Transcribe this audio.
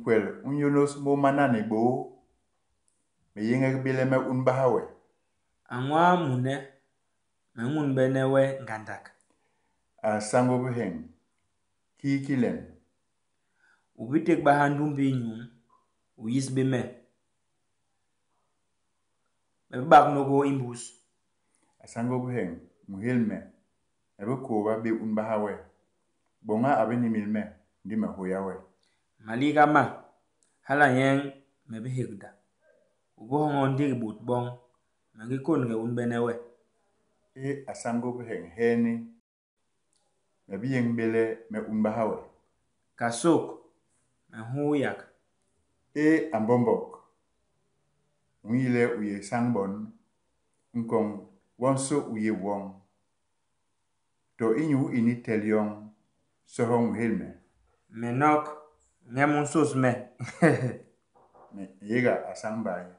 Nkwel unyonos mo manane bo. Me yeŋek bile me unbahawe. Anwa mune. Mengun benewe ngandak. A sango buheng. Kikilen. Ubitek bahandumbi nyum. Uyis bime. Bebak nogo imbus. A sango buheng. Muhilme. Ebe koba be unbahawe. Bonga abeni milme. Di me hoyawe. Malika ma. Hala yeng mebe hegda. Ubohongon dig but bong. Mangikon ge unbenewe. A sango buheng heni. Mebi yeng bile me unbahawe. Kasok. Menhuyak. Ambombok. Uyile uye sangbon. Nkong wonso uye wong. To inyu ini telyong. Sohong hilme. Menok. Ngemun sos me. Yega asangbaye.